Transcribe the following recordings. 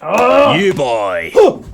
You boy.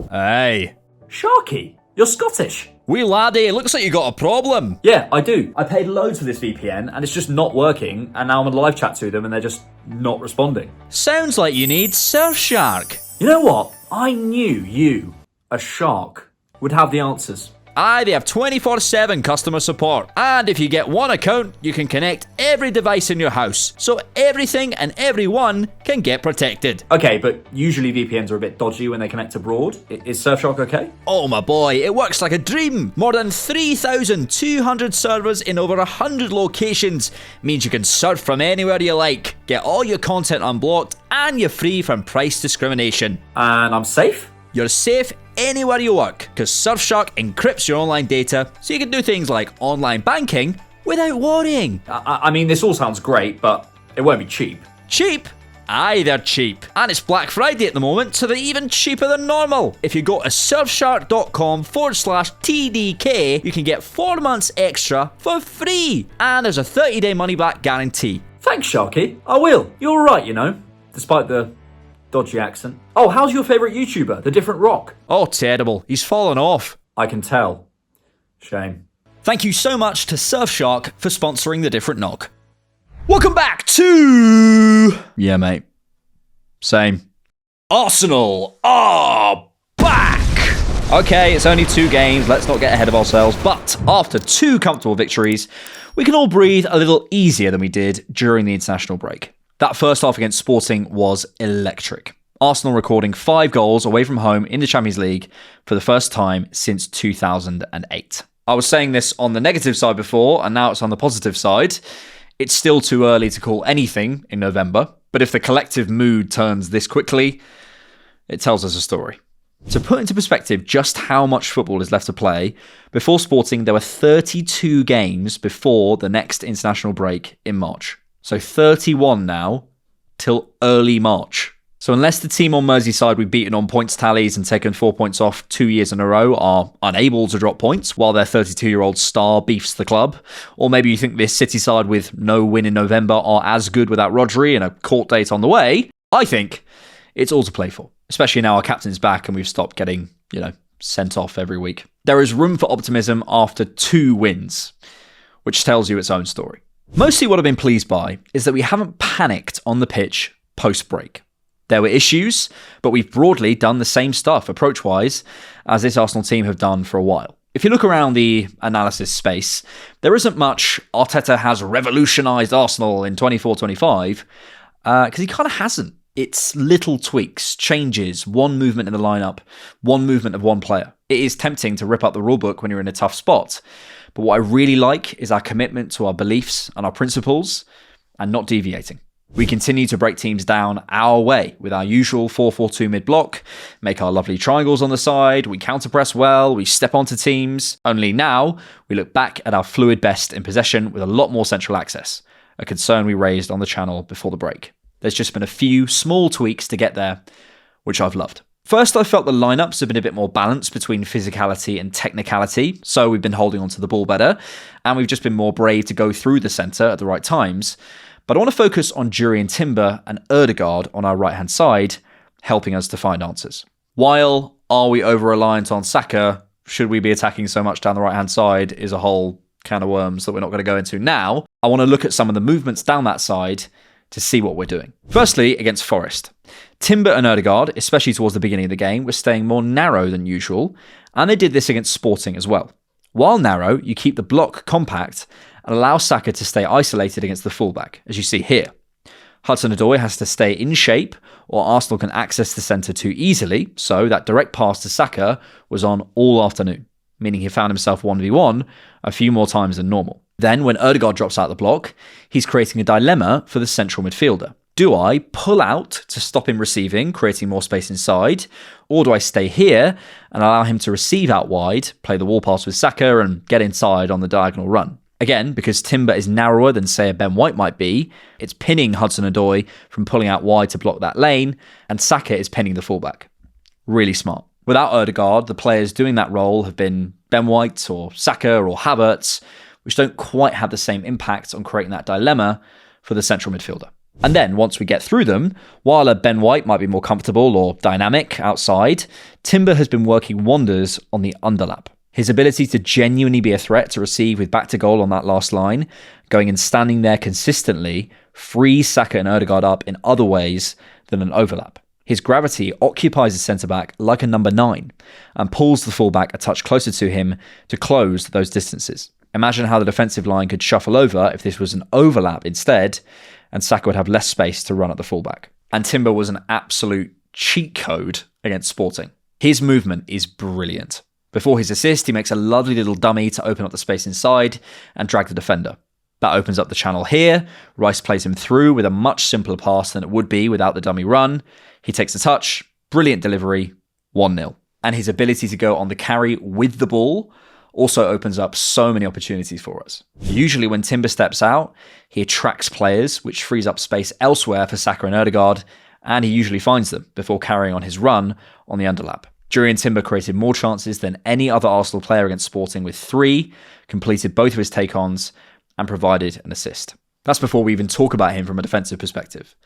Hey. Sharky, you're Scottish. Wee laddie, looks like you got a problem. Yeah, I do. I paid loads for this VPN and it's just not working, and now I'm on live chat to them and they're just not responding. Sounds like you need Surfshark. You know what? I knew you, a shark, would have the answers. Aye, they have 24/7 customer support. And if you get one account, you can connect every device in your house. So everything and everyone can get protected. Okay, but usually VPNs are a bit dodgy when they connect abroad. Is Surfshark okay? Oh my boy, it works like a dream. More than 3,200 servers in over 100 locations means you can surf from anywhere you like, get all your content unblocked, and you're free from price discrimination. And I'm safe? You're safe anywhere you work, because Surfshark encrypts your online data so you can do things like online banking without worrying. I mean, this all sounds great, but it won't be cheap. Cheap? Aye, they're cheap. And it's Black Friday at the moment, so they're even cheaper than normal. If you go to surfshark.com/TDK, you can get 4 months extra for free. And there's a 30-day money-back guarantee. Thanks, Sharky. I will. You're right, you know, despite the dodgy accent. Oh, how's your favourite YouTuber, The Different Rock? Oh, terrible. He's fallen off. I can tell. Shame. Thank you so much to Surfshark for sponsoring The Different Knock. Welcome back to... Yeah, mate. Same. Arsenal are back! Okay, it's only 2 games. Let's not get ahead of ourselves. But after 2 comfortable victories, we can all breathe a little easier than we did during the international break. That first half against Sporting was electric. Arsenal recording 5 goals away from home in the Champions League for the first time since 2008. I was saying this on the negative side before, and now it's on the positive side. It's still too early to call anything in November, but if the collective mood turns this quickly, it tells us a story. To put into perspective just how much football is left to play, before Sporting there were 32 games before the next international break in March. So 31 now, till early March. So unless the team on Merseyside we've beaten on points tallies and taken 4 points off 2 years in a row are unable to drop points while their 32-year-old star beefs the club, or maybe you think this City side with no win in November are as good without Rodri and a court date on the way, I think it's all to play for, especially now our captain's back and we've stopped getting, sent off every week. There is room for optimism after 2 wins, which tells you its own story. Mostly what I've been pleased by is that we haven't panicked on the pitch post-break. There were issues, but we've broadly done the same stuff approach-wise as this Arsenal team have done for a while. If you look around the analysis space, there isn't much Arteta has revolutionised Arsenal in 24-25, because he kind of hasn't. It's little tweaks, changes, one movement in the lineup, one movement of one player. It is tempting to rip up the rulebook when you're in a tough spot, but what I really like is our commitment to our beliefs and our principles and not deviating. We continue to break teams down our way with our usual 4-4-2 mid-block, make our lovely triangles on the side, we counter-press well, we step onto teams. Only now, we look back at our fluid best in possession with a lot more central access, a concern we raised on the channel before the break. There's just been a few small tweaks to get there, which I've loved. First, I felt the lineups have been a bit more balanced between physicality and technicality, so we've been holding onto the ball better, and we've just been more brave to go through the centre at the right times. But I want to focus on Jurian Timber and Ødegaard on our right-hand side, helping us to find answers. While are we over-reliant on Saka, should we be attacking so much down the right-hand side is a whole can of worms that we're not going to go into now. I want to look at some of the movements down that side to see what we're doing. Firstly, against Forest. Timber and Ødegaard, especially towards the beginning of the game, were staying more narrow than usual, and they did this against Sporting as well. While narrow, you keep the block compact and allow Saka to stay isolated against the fullback, as you see here. Hudson-Odoi has to stay in shape, or Arsenal can access the centre too easily, so that direct pass to Saka was on all afternoon, meaning he found himself 1v1 a few more times than normal. Then, when Ødegaard drops out the block, he's creating a dilemma for the central midfielder. Do I pull out to stop him receiving, creating more space inside, or do I stay here and allow him to receive out wide, play the wall pass with Saka and get inside on the diagonal run? Again, because Timber is narrower than, say, a Ben White might be, it's pinning Hudson-Odoi from pulling out wide to block that lane, and Saka is pinning the fullback. Really smart. Without Ødegaard, the players doing that role have been Ben White or Saka or Havertz, which don't quite have the same impact on creating that dilemma for the central midfielder. And then, once we get through them, while a Ben White might be more comfortable or dynamic outside, Timber has been working wonders on the underlap. His ability to genuinely be a threat to receive with back to goal on that last line, going and standing there consistently, frees Saka and Ødegaard up in other ways than an overlap. His gravity occupies his centre-back like a number 9 and pulls the fullback a touch closer to him to close those distances. Imagine how the defensive line could shuffle over if this was an overlap instead, and Saka would have less space to run at the fullback. And Timber was an absolute cheat code against Sporting. His movement is brilliant. Before his assist, he makes a lovely little dummy to open up the space inside and drag the defender. That opens up the channel here. Rice plays him through with a much simpler pass than it would be without the dummy run. He takes a touch, brilliant delivery, 1-0. And his ability to go on the carry with the ball also opens up so many opportunities for us. Usually when Timber steps out, he attracts players, which frees up space elsewhere for Saka and Ødegaard, and he usually finds them before carrying on his run on the underlap. Jurriën Timber created more chances than any other Arsenal player against Sporting with 3, completed both of his take-ons, and provided an assist. That's before we even talk about him from a defensive perspective.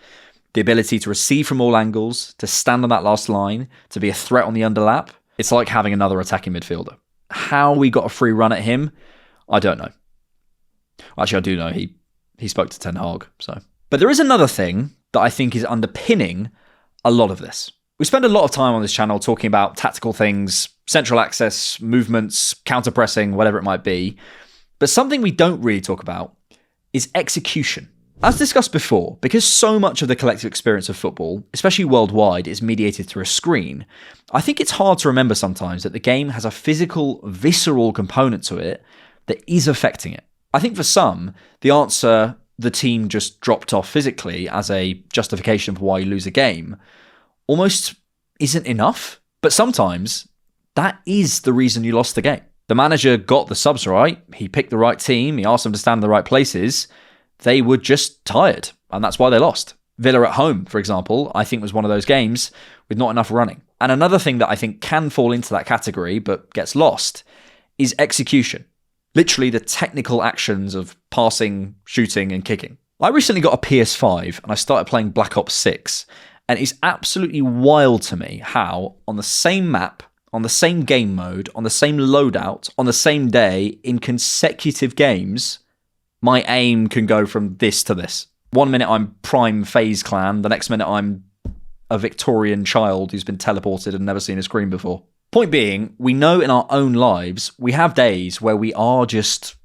The ability to receive from all angles, to stand on that last line, to be a threat on the underlap, it's like having another attacking midfielder. How we got a free run at him, I don't know. Actually, I do know. He spoke to Ten Hag. So, but there is another thing that I think is underpinning a lot of this. We spend a lot of time on this channel talking about tactical things, central access, movements, counter-pressing, whatever it might be. But something we don't really talk about is execution. As discussed before, because so much of the collective experience of football, especially worldwide, is mediated through a screen, I think it's hard to remember sometimes that the game has a physical, visceral component to it that is affecting it. I think for some, the answer, the team just dropped off physically as a justification for why you lose a game, almost isn't enough. But sometimes, that is the reason you lost the game. The manager got the subs right, he picked the right team, he asked them to stand in the right places. They were just tired, and that's why they lost. Villa at home, for example, I think was one of those games with not enough running. And another thing that I think can fall into that category but gets lost is execution. Literally the technical actions of passing, shooting, and kicking. I recently got a PS5 and I started playing Black Ops 6, and it's absolutely wild to me how on the same map, on the same game mode, on the same loadout, on the same day, in consecutive games, my aim can go from this to this. 1 minute I'm Prime FaZe Clan, the next minute I'm a Victorian child who's been teleported and never seen a screen before. Point being, we know in our own lives, we have days where we are just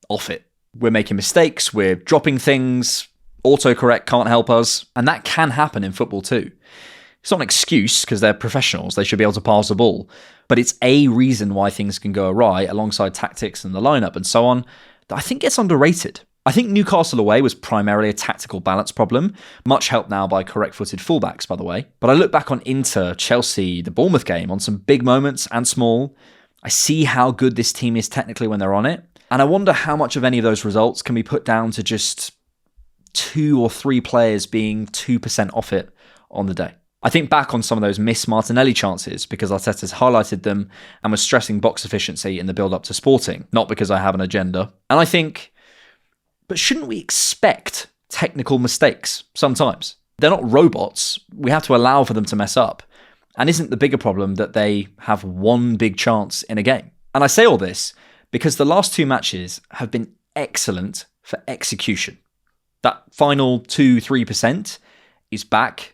off it. We're making mistakes, we're dropping things, autocorrect can't help us, and that can happen in football too. It's not an excuse because they're professionals, they should be able to pass the ball, but it's a reason why things can go awry alongside tactics and the lineup and so on that I think gets underrated. I think Newcastle away was primarily a tactical balance problem, much helped now by correct-footed fullbacks, by the way. But I look back on Inter, Chelsea, the Bournemouth game, on some big moments and small. I see how good this team is technically when they're on it, and I wonder how much of any of those results can be put down to just 2 or 3 players being 2% off it on the day. I think back on some of those missed Martinelli chances because Arteta's highlighted them and was stressing box efficiency in the build-up to Sporting, not because I have an agenda. And I think, but shouldn't we expect technical mistakes sometimes? They're not robots. We have to allow for them to mess up. And isn't the bigger problem that they have one big chance in a game? And I say all this because the last 2 matches have been excellent for execution. That final 2-3% is back.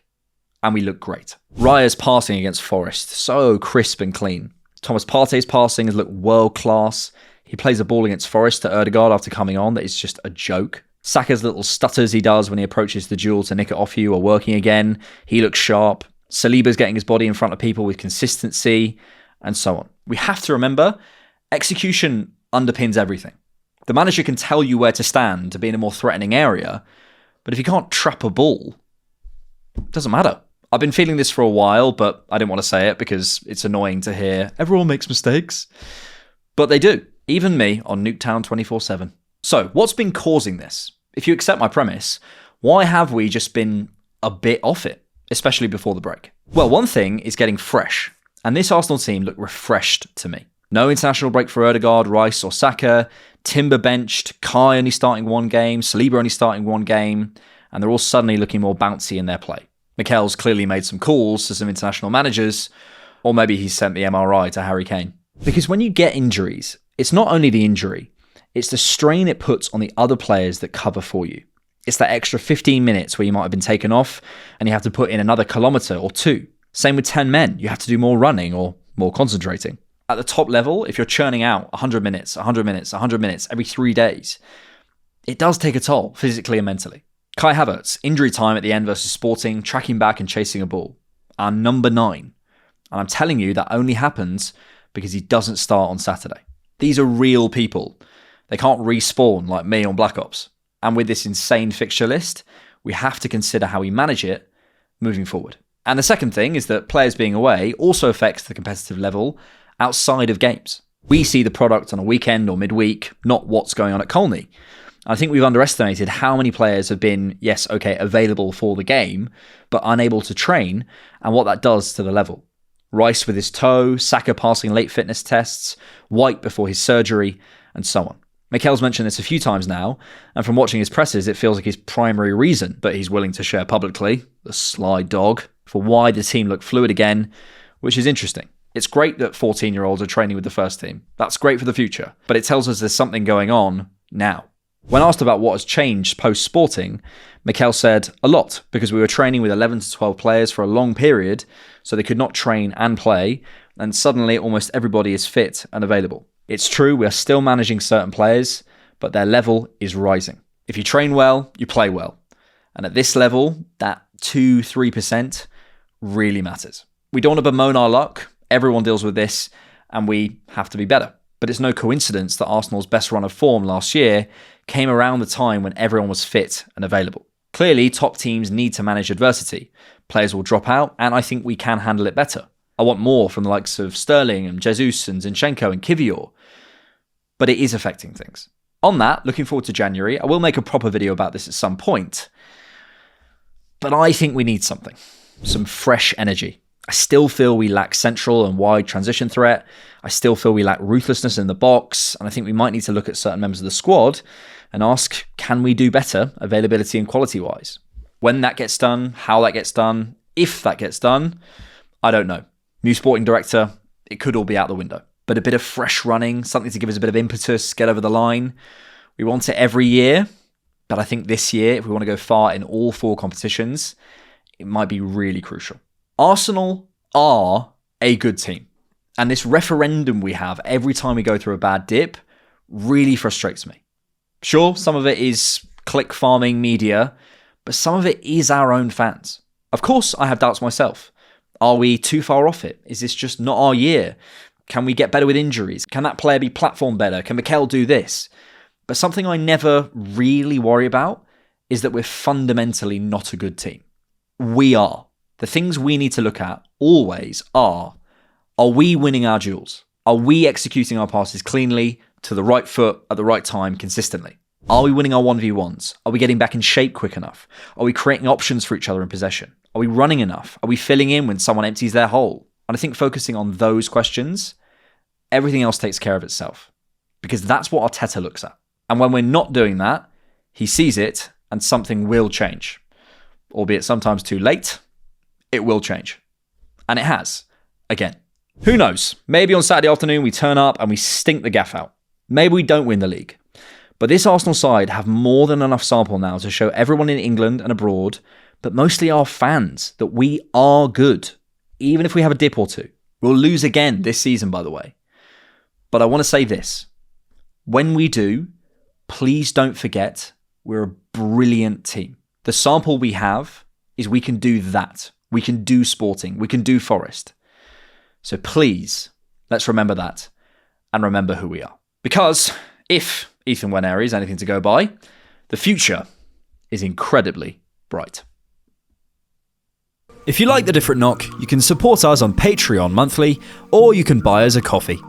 And we look great. Raya's passing against Forest, so crisp and clean. Thomas Partey's passing has looked world class. He plays a ball against Forest to Ødegaard after coming on that is just a joke. Saka's little stutters he does when he approaches the duel to nick it off you are working again. He looks sharp. Saliba's getting his body in front of people with consistency, and so on. We have to remember, execution underpins everything. The manager can tell you where to stand to be in a more threatening area, but if you can't trap a ball, it doesn't matter. I've been feeling this for a while, but I didn't want to say it because it's annoying to hear everyone makes mistakes. But they do. Even me on Nuketown 24/7. So, what's been causing this? If you accept my premise, why have we just been a bit off it, especially before the break? Well, one thing is getting fresh, and this Arsenal team looked refreshed to me. No international break for Ødegaard, Rice or Saka, Timber benched, Kai only starting 1 game, Saliba only starting 1 game, and they're all suddenly looking more bouncy in their play. Mikel's clearly made some calls to some international managers, or maybe he sent the MRI to Harry Kane. Because when you get injuries, it's not only the injury, it's the strain it puts on the other players that cover for you. It's that extra 15 minutes where you might have been taken off and you have to put in another kilometre or 2. Same with 10 men. You have to do more running or more concentrating. At the top level, if you're churning out 100 minutes, 100 minutes, 100 minutes every 3 days, it does take a toll physically and mentally. Kai Havertz, injury time at the end versus Sporting, tracking back and chasing a ball. Our number 9. And I'm telling you that only happens because he doesn't start on Saturday. These are real people. They can't respawn like me on Black Ops. And with this insane fixture list, we have to consider how we manage it moving forward. And the second thing is that players being away also affects the competitive level outside of games. We see the product on a weekend or midweek, not what's going on at Colney. I think we've underestimated how many players have been, available for the game, but unable to train, and what that does to the level. Rice with his toe, Saka passing late fitness tests, White before his surgery, and so on. Mikel's mentioned this a few times now, and from watching his presses, it feels like his primary reason, but he's willing to share publicly, the sly dog, for why the team looked fluid again, which is interesting. It's great that 14-year-olds are training with the first team. That's great for the future, but it tells us there's something going on now. When asked about what has changed post-Sporting, Mikel said a lot, because we were training with 11 to 12 players for a long period, so they could not train and play, and suddenly almost everybody is fit and available. It's true, we are still managing certain players, but their level is rising. If you train well, you play well. And at this level, that 2-3% really matters. We don't want to bemoan our luck. Everyone deals with this, and we have to be better. But it's no coincidence that Arsenal's best run of form last year came around the time when everyone was fit and available. Clearly, top teams need to manage adversity. Players will drop out, and I think we can handle it better. I want more from the likes of Sterling and Jesus and Zinchenko and Kivior. But it is affecting things. On that, looking forward to January. I will make a proper video about this at some point. But I think we need something. Some fresh energy. I still feel we lack central and wide transition threat. I still feel we lack ruthlessness in the box. And I think we might need to look at certain members of the squad and ask, can we do better availability and quality-wise? When that gets done, how that gets done, if that gets done, I don't know. New sporting director, it could all be out the window. But a bit of fresh running, something to give us a bit of impetus, get over the line. We want it every year, but I think this year, if we want to go far in all 4 competitions, it might be really crucial. Arsenal are a good team. And this referendum we have every time we go through a bad dip really frustrates me. Sure, some of it is click farming media, but some of it is our own fans. Of course, I have doubts myself. Are we too far off it? Is this just not our year? Can we get better with injuries? Can that player be platformed better? Can Mikel do this? But something I never really worry about is that we're fundamentally not a good team. We are. The things we need to look at always are we winning our duels? Are we executing our passes cleanly, to the right foot, at the right time, consistently? Are we winning our 1v1s? Are we getting back in shape quick enough? Are we creating options for each other in possession? Are we running enough? Are we filling in when someone empties their hole? And I think focusing on those questions, everything else takes care of itself. Because that's what Arteta looks at. And when we're not doing that, he sees it and something will change. Albeit sometimes too late, it will change. And it has. Again. Who knows? Maybe on Saturday afternoon we turn up and we stink the gaff out. Maybe we don't win the league. But this Arsenal side have more than enough sample now to show everyone in England and abroad, but mostly our fans, that we are good. Even if we have a dip or two. We'll lose again this season, by the way. But I want to say this. When we do, please don't forget we're a brilliant team. The sample we have is we can do that. We can do Sporting. We can do Forest. So please, let's remember that and remember who we are. Because if Ethan Waneri is anything to go by, the future is incredibly bright. If you like The Different Knock, you can support us on Patreon monthly, or you can buy us a coffee.